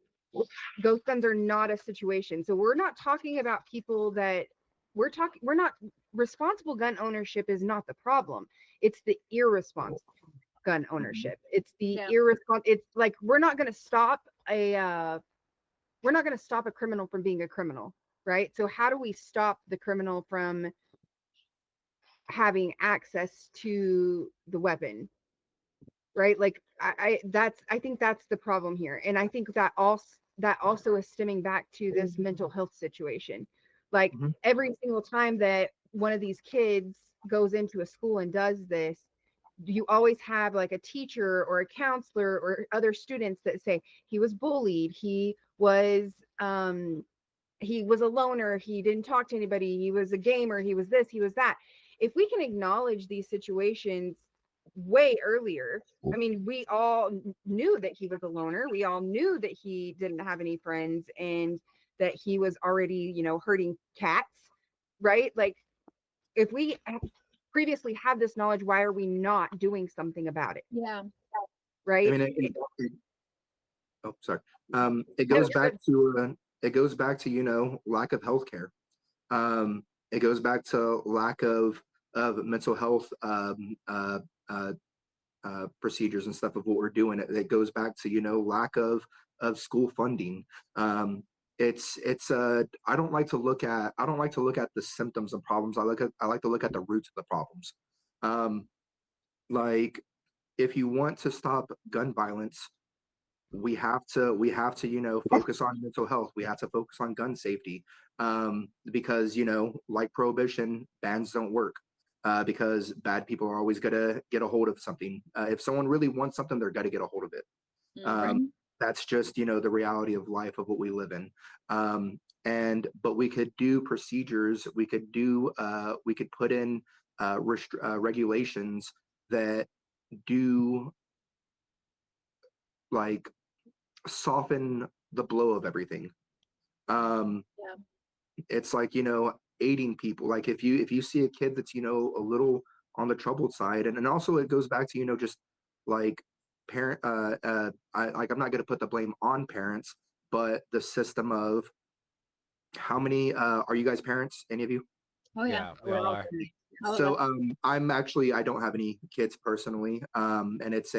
Ghost guns are not a situation. So we're not talking about people that we're not responsible gun ownership is not the problem. It's the irresponsible gun ownership. It's the irresponsible. It's like we're not going to stop a criminal from being a criminal, right? So how do we stop the criminal from having access to the weapon, right? Like I think that's the problem here. And I think that also is stemming back to this mental health situation. Like, Mhm. every single time that one of these kids goes into a school and does this, you always have like a teacher or a counselor or other students that say he was bullied, he was a loner, he didn't talk to anybody, he was a gamer, he was this, he was that. If we can acknowledge these situations way earlier, I mean, we all knew that he was a loner, we all knew that he didn't have any friends, and that he was already, you know, hurting cats, right? Like, if we previously had this knowledge, why are we not doing something about it? Yeah. Right. I mean, oh, sorry. It goes back to, you know, lack of healthcare. It goes back to lack of mental health procedures and stuff of what we're doing. It goes back to, you know, lack of school funding. I don't like to look at the symptoms of problems. I like to look at the roots of the problems. Like, if you want to stop gun violence, we have to, you know, focus on mental health. We have to focus on gun safety, because, you know, like prohibition, bans don't work, because bad people are always gonna get a hold of something. If someone really wants something, they're gonna get a hold of it. That's just, you know, the reality of life of what we live in. But we could do procedures. We could put in regulations that do, like, soften the blow of everything. It's like, you know, aiding people. Like, if you see a kid that's, you know, a little on the troubled side, and also it goes back to, you know, just like parent. I'm not going to put the blame on parents, but the system of how many are you guys parents? Any of you? Oh yeah. Yeah, we all are. Oh, So that's- I don't have any kids personally, and it's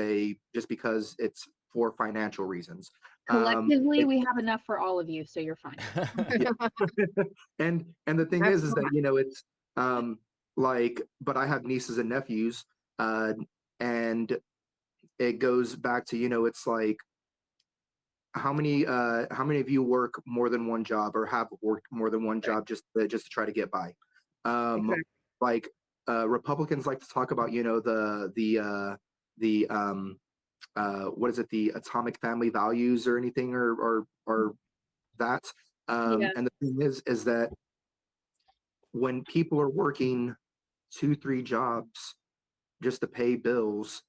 just because it's for financial reasons. collectively, It, we have enough for all of you, so you're fine. yeah. And the thing That's is that it's like, but I have nieces and nephews, and it goes back to it's like how many of you work more than one job or have worked more than one job just to try to get by. exactly. Like Republicans like to talk about the what is it, the atomic family values or anything, or that. Yeah. And the thing is that when people are working 2 3 jobs just to pay bills,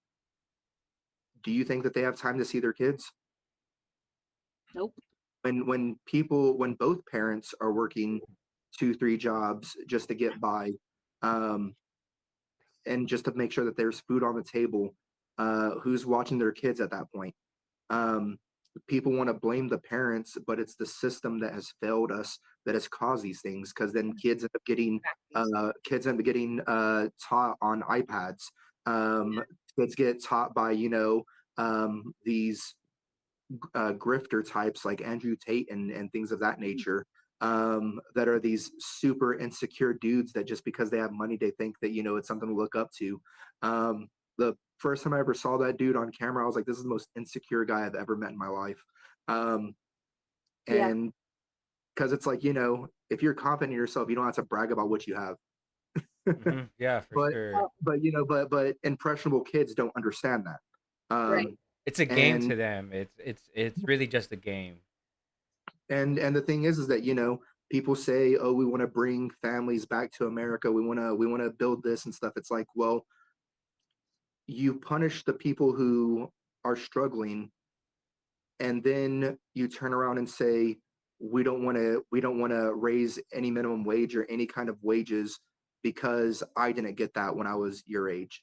do you think that they have time to see their kids? Nope. When both parents are working 2 3 jobs just to get by, um, and just to make sure that there's food on the table, who's watching their kids at that point? um, People want to blame the parents, but it's the system that has failed us that has caused these things, because then kids end up getting taught on iPads. Kids get taught by these grifter types like Andrew Tate and things of that nature, that are these super insecure dudes that just because they have money, they think that it's something to look up to. The first time I ever saw that dude on camera, I was like, this is the most insecure guy I've ever met in my life. Yeah. And because it's like, if you're confident in yourself, you don't have to brag about what you have. Yeah, for But sure. but impressionable kids don't understand that. Right. It's a game And to them. It's really just a game. and the thing is that people say, oh, we want to bring families back to America, we want to build this and stuff. It's like, well, you punish the people who are struggling, and then you turn around and say, we don't want to raise any minimum wage or any kind of wages because I didn't get that when I was your age,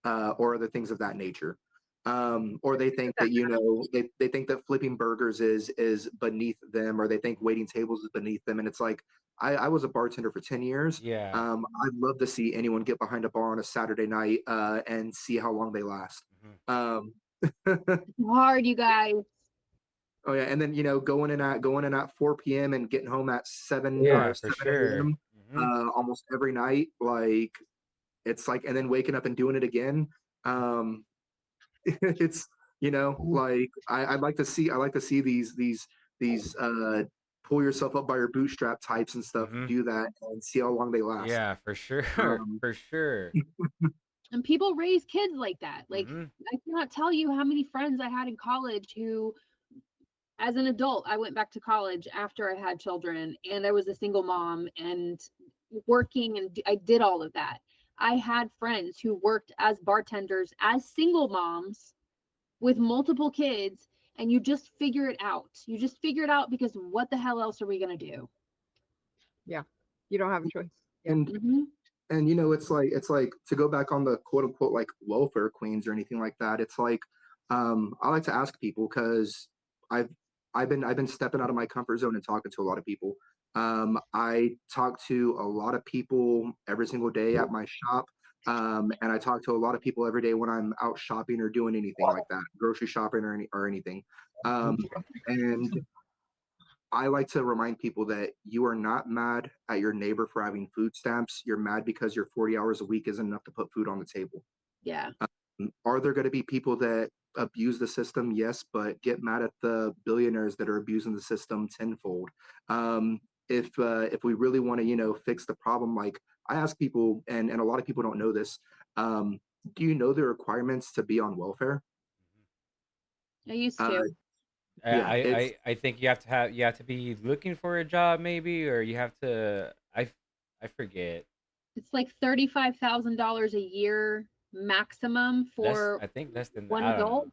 or other things of that nature. Or they think that they think that flipping burgers is beneath them, or they think waiting tables is beneath them. And it's like, I was a bartender for 10 years. Yeah. I'd love to see anyone get behind a bar on a Saturday night, and see how long they last. Um, Hard, you guys. oh yeah, and then going in at 4 p.m. and getting home at 7 Yeah, or for 7 sure. a.m. Almost every night. Like, it's like, and then waking up and doing it again. It's like, I like to see these pull yourself up by your bootstrap types and stuff do that and see how long they last. Yeah, for sure. Um, For sure. And people raise kids like that. Like, Mhm. I cannot tell you how many friends I had in college who, as an adult, I went back to college after I had children and I was a single mom and working, and I did all of that. I had friends who worked as bartenders, as single moms with multiple kids, and you just figure it out. You just figure it out because what the hell else are we going to do? Yeah, you don't have a choice. Yeah. and Mm-hmm. and it's like to go back on the quote unquote like welfare queens or anything like that. It's like, I like to ask people, because I've I've been stepping out of my comfort zone and talking to a lot of people. I talk to a lot of people every single day at my shop. And I talk to a lot of people every day when I'm out shopping or doing anything like that, grocery shopping or anything. And I like to remind people that you are not mad at your neighbor for having food stamps. You're mad because your 40 hours a week isn't enough to put food on the table. Yeah. Are there going to be people that abuse the system? Yes, but get mad at the billionaires that are abusing the system tenfold. If we really want to, fix the problem, like, I ask people, and a lot of people don't know this. Do you know the requirements to be on welfare? I used Uh, to. yeah, it's I think you have to be looking for a job maybe, or you have to I forget. It's like $35,000 a year maximum Less, for I think less than that. one I don't adult. know.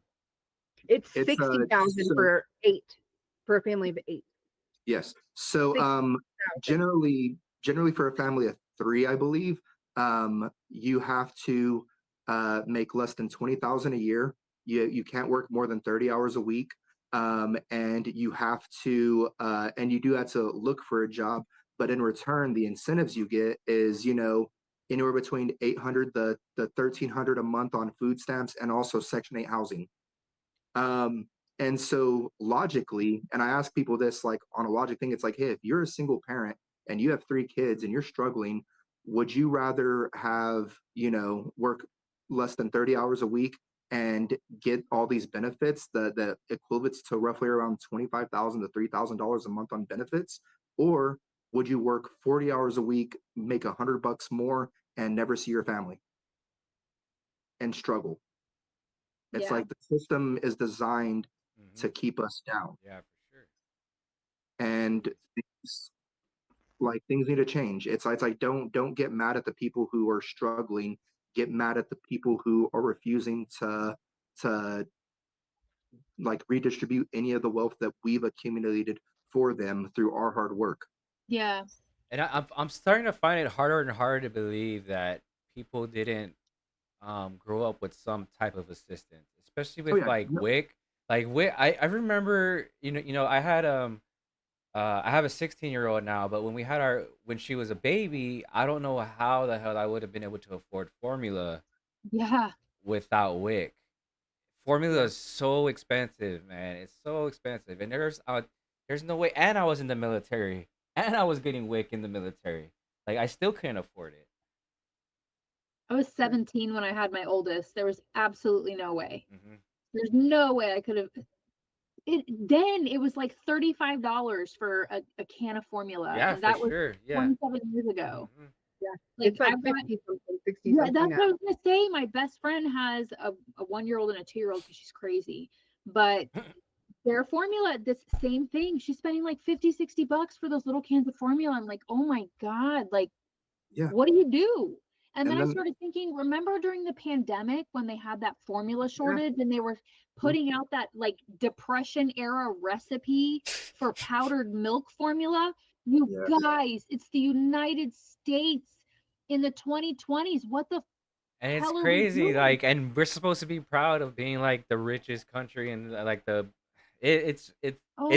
It's it's 60,000 so for 8, for a family of 8. yes. So 60,000. generally for a family of 3, I believe, you have to make less than 20,000 a year. You can't work more than 30 hours a week. And you have to and you do have to look for a job, but in return, the incentives you get is, anywhere between 800 the 1300 a month on food stamps and also Section 8 housing. And so logically, and I ask people this like on a logic thing, it's like, hey, if you're a single parent and you have 3 kids and you're struggling, would you rather have, work less than 30 hours a week and get all these benefits, the equivalents to roughly around $25,000 to $3,000 a month on benefits? Or would you work 40 hours a week, make $100 more, and never see your family and struggle? It's Yeah. like the system is designed Mhm. to keep us down, Yeah, for sure. and things need to change. It's like don't get mad at the people who are struggling. Get mad at the people who are refusing to like redistribute any of the wealth that we've accumulated for them through our hard work. Yeah. And I'm starting to find it harder and harder to believe that people didn't grow up with some type of assistance, especially Oh with yeah, like no, WIC. Like WIC, I remember, I had I have a 16-year-old now, but when she was a baby, I don't know how the hell I would have been able to afford formula Yeah. without WIC. Formula Yeah. is so expensive, man. It's so expensive, and there's no way. And I was in the military, and I was getting WIC in the military. Like I still couldn't afford it. I was 17 when I had my oldest. There was absolutely no way. Hmm. There's no way I could have. Then it was like $35 for a can of formula, Yeah, and for that was sure. Yeah. 27 years ago. Hmm. Yeah. Like It's like I've got 50 something, 60 Yeah, something that's now. what I was gonna say. My best friend has a 1-year-old and a 2-year-old because she's crazy. But their formula, this same thing. She's spending like 50, $60 for those little cans of formula. I'm like, oh my God, like, yeah. what do you do? And then And I then started thinking, remember during the pandemic when they had that formula yeah, shortage and they were putting out that like depression era recipe for powdered milk formula? You yeah, guys, it's the United States in the 2020s. What the And it's hell are we crazy, doing? like, and we're supposed to be proud of being like the richest country and like Oh it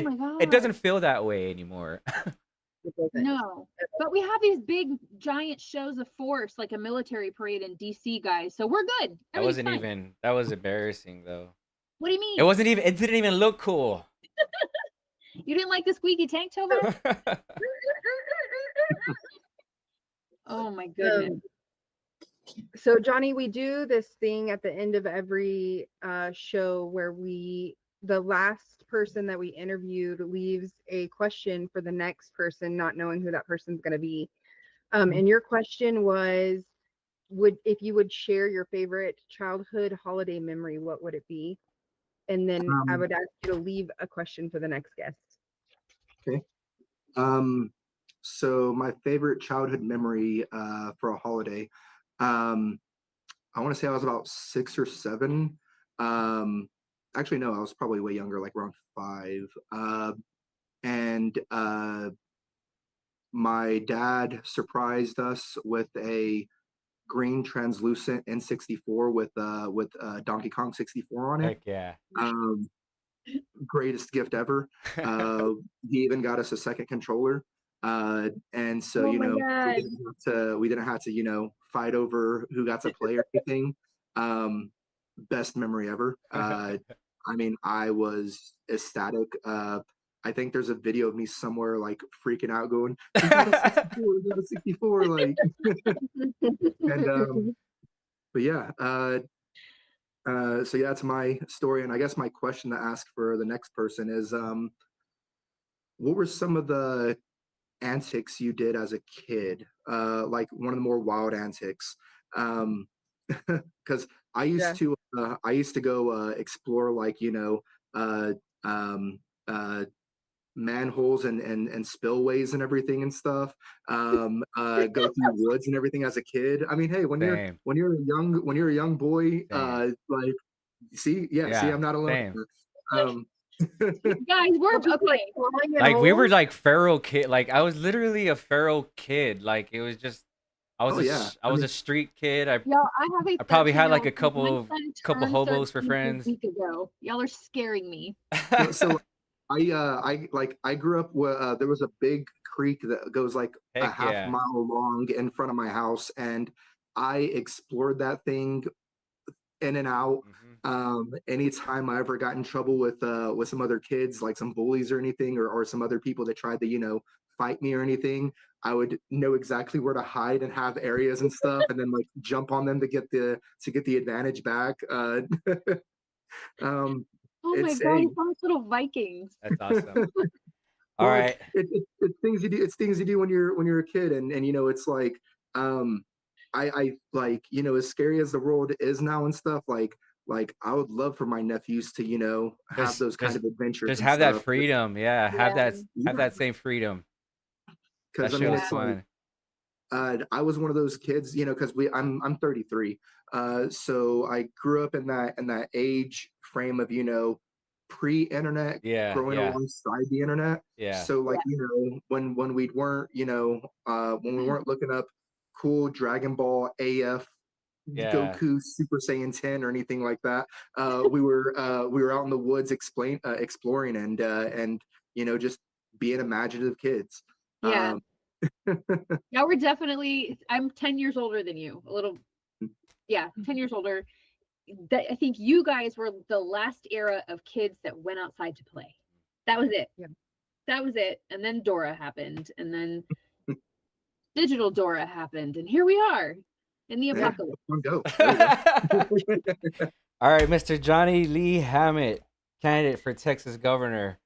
my it God. doesn't feel that way anymore. it doesn't. No. But we have these big giant shows of force like a military parade in DC, guys. So we're good. Everything's fine. That was embarrassing though. What do you mean? It didn't even look cool. You didn't like the squeaky tank, Tova? Oh my goodness. So Johnny, we do this thing at the end of every show where the last person that we interviewed leaves a question for the next person, not knowing who that person's going to be. And your question was, if you would share your favorite childhood holiday memory, what would it be? And then I um, would ask you to leave a question for the next guest. okay. So my favorite childhood memory for a holiday, um, I want to say I was about 6 or 7. Actually, no, I was probably way younger, like around 5. And my dad surprised us with a green translucent N64 with Donkey Kong 64 on it. Heck yeah. Um, Greatest gift ever. He even got us a second controller. And so, Oh my God. we didn't have to, fight over who got to play or anything. Best memory ever. I mean, I was ecstatic. I think there's a video of me somewhere like freaking out going, we got a 64, we got a 64, like, and but yeah, so yeah, that's my story. And I guess my question to ask for the next person is, what were some of the antics you did as a kid? Like one of the more wild antics. Because I used to go explore like uh, um, manholes and spillways and everything and stuff. Go through woods and everything as a kid. I mean, hey, Same. when you're a young boy, Same. like see, Yeah, I'm not alone. same. Um, Guys, we're okay. Like we were like feral kid. Like I was literally a feral kid. Like it was just oh yeah, I was a street kid. Y'all, I have a I probably had like 13-year-old. a My couple son couple turned hobos for 13 a friends. week ago. Y'all are scaring me. so I grew up where there was a big creek that goes like a Heck half yeah. mile long in front of my house, and I explored that thing in and out. Hmm. Anytime I ever got in trouble with some other kids, like some bullies or anything, or some other people that tried to, fight me or anything, I would know exactly where to hide and have areas and stuff, and then like jump on them to get the advantage back. Um, Oh my it's God, a it's almost little Vikings. That's awesome. All well, right. it's things you do. It's things you do when you're a kid, and it's like um, I like as scary as the world is now and stuff. Like I would love for my nephews to have Just those kind just of adventures just and have that stuff. freedom. Yeah. Yeah. Have Yeah, that same freedom. That because I shit mean was Yeah. it's like fun. I was one of those kids, because I'm 33, so I grew up in that age frame of pre-internet, Yeah, growing yeah, alongside the internet. yeah, So like Yeah. when we weren't when we weren't looking up cool Dragon Ball AF yeah. Goku Super Saiyan 10 or anything like that, we were out in the woods exploring and just being imaginative kids. Yeah. Um, Yeah, we're definitely, I'm 10 years older than you. A little, yeah, 10 years older. I think you guys were the last era of kids that went outside to play. That was it. Yeah. That was it. And then Dora happened. And then digital Dora happened. And here we are in the Yeah, apocalypse. go. There we go. All right, Mr. Johnny Lee Hammitt, candidate for Texas governor.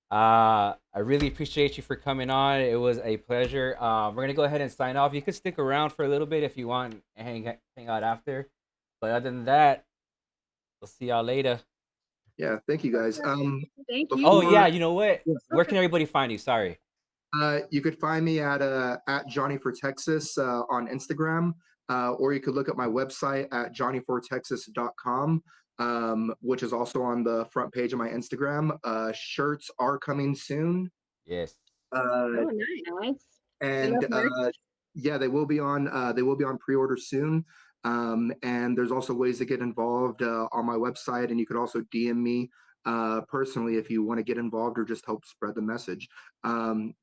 I really appreciate you for coming on. It was a pleasure. We're gonna go ahead and sign off. You could stick around for a little bit if you want and hang out after. But other than that, we'll see y'all later. Yeah, thank you guys. Thank Oh you. yeah, Before you know what? yeah, Where can everybody find you? Sorry. you could find me at Johnny for Texas on Instagram, or you could look at my website at johnnyfortexas.com, which is also on the front page of my Instagram. Shirts are coming soon. Yes. Uh, Oh, nice. Nice. We and love merch. yeah, they will be on pre-order soon. And there's also ways to get involved on my website, and you could also DM me personally if you want to get involved or just help spread the message.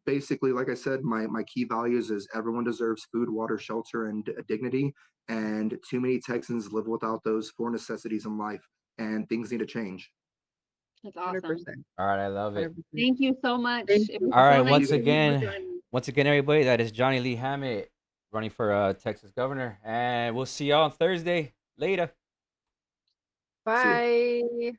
Basically, like I said, my key values is everyone deserves food, water, shelter, and dignity, and too many Texans live without those four necessities in life, and things need to change. That's awesome. 100%. All right, I love it. 100%. Thank you so much. Thank It you. was All right, so nice Thank you to guys. meet you, once Johnny. again, everybody, that is Johnny Lee Hammitt running for Texas governor, and we'll see y'all on Thursday. Later. See ya. Bye.